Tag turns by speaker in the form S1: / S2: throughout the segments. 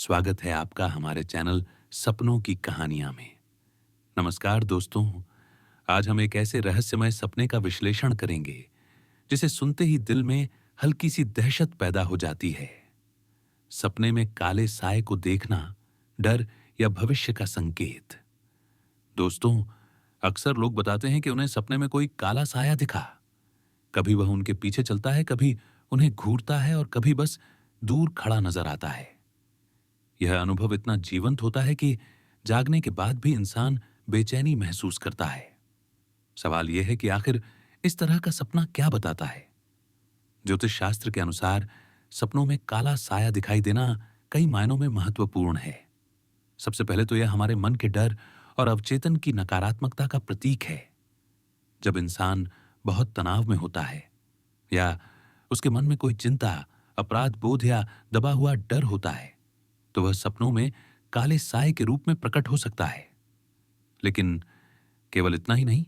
S1: स्वागत है आपका हमारे चैनल सपनों की कहानियां में। नमस्कार दोस्तों, आज हम एक ऐसे रहस्यमय सपने का विश्लेषण करेंगे जिसे सुनते ही दिल में हल्की सी दहशत पैदा हो जाती है। सपने में काले साए को देखना डर या भविष्य का संकेत। दोस्तों, अक्सर लोग बताते हैं कि उन्हें सपने में कोई काला साया दिखा। कभी वह उनके पीछे चलता है, कभी उन्हें घूरता है और कभी बस दूर खड़ा नजर आता है। यह अनुभव इतना जीवंत होता है कि जागने के बाद भी इंसान बेचैनी महसूस करता है। सवाल यह है कि आखिर इस तरह का सपना क्या बताता है? ज्योतिष शास्त्र के अनुसार सपनों में काला साया दिखाई देना कई मायनों में महत्वपूर्ण है। सबसे पहले तो यह हमारे मन के डर और अवचेतन की नकारात्मकता का प्रतीक है। जब इंसान बहुत तनाव में होता है या उसके मन में कोई चिंता, अपराध बोध या दबा हुआ डर होता है, तो वह सपनों में काले साए के रूप में प्रकट हो सकता है। लेकिन केवल इतना ही नहीं,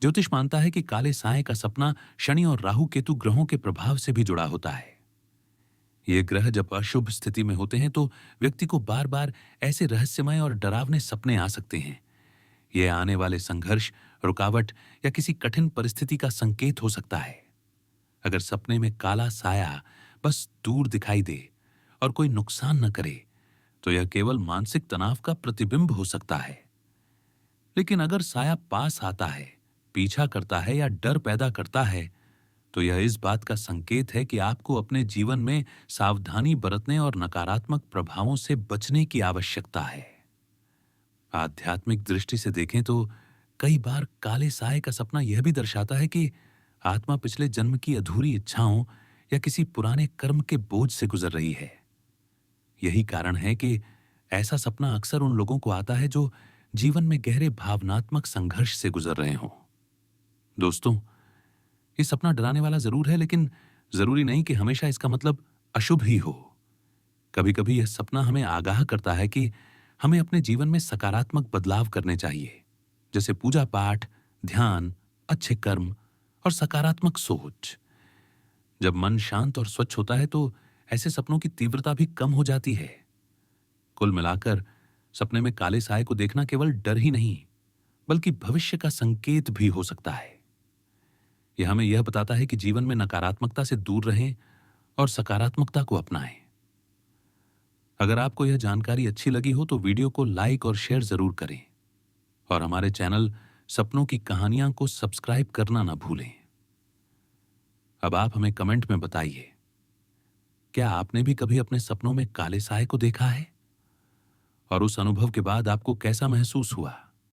S1: ज्योतिष मानता है कि काले साए का सपना शनि और राहु केतु ग्रहों के प्रभाव से भी जुड़ा होता है। ये ग्रह जब अशुभ स्थिति में होते हैं तो व्यक्ति को बार बार ऐसे रहस्यमय और डरावने सपने आ सकते हैं। ये आने वाले संघर्ष, रुकावट या किसी कठिन परिस्थिति का संकेत हो सकता है। अगर सपने में काला साया बस दूर दिखाई दे और कोई नुकसान न करे, तो यह केवल मानसिक तनाव का प्रतिबिंब हो सकता है। लेकिन अगर साया पास आता है, पीछा करता है या डर पैदा करता है, तो यह इस बात का संकेत है कि आपको अपने जीवन में सावधानी बरतने और नकारात्मक प्रभावों से बचने की आवश्यकता है। आध्यात्मिक दृष्टि से देखें तो कई बार काले साए का सपना यह भी दर्शाता है कि आत्मा पिछले जन्म की अधूरी इच्छाओं या किसी पुराने कर्म के बोझ से गुजर रही है। यही कारण है कि ऐसा सपना अक्सर उन लोगों को आता है जो जीवन में गहरे भावनात्मक संघर्ष से गुजर रहे हों। दोस्तों, ये सपना डराने वाला जरूर है, लेकिन जरूरी नहीं कि हमेशा इसका मतलब अशुभ ही हो। कभी कभी यह सपना हमें आगाह करता है कि हमें अपने जीवन में सकारात्मक बदलाव करने चाहिए, जैसे पूजा पाठ, ध्यान, अच्छे कर्म और सकारात्मक सोच। जब मन शांत और स्वच्छ होता है तो ऐसे सपनों की तीव्रता भी कम हो जाती है। कुल मिलाकर सपने में काले साए को देखना केवल डर ही नहीं, बल्कि भविष्य का संकेत भी हो सकता है। यह हमें यह बताता है कि जीवन में नकारात्मकता से दूर रहें और सकारात्मकता को अपनाएं। अगर आपको यह जानकारी अच्छी लगी हो तो वीडियो को लाइक और शेयर जरूर करें और हमारे चैनल सपनों की कहानियां को सब्सक्राइब करना ना भूलें। अब आप हमें कमेंट में बताइए, क्या आपने भी कभी अपने सपनों में काले साए को देखा है? और उस अनुभव के बाद आपको कैसा महसूस हुआ?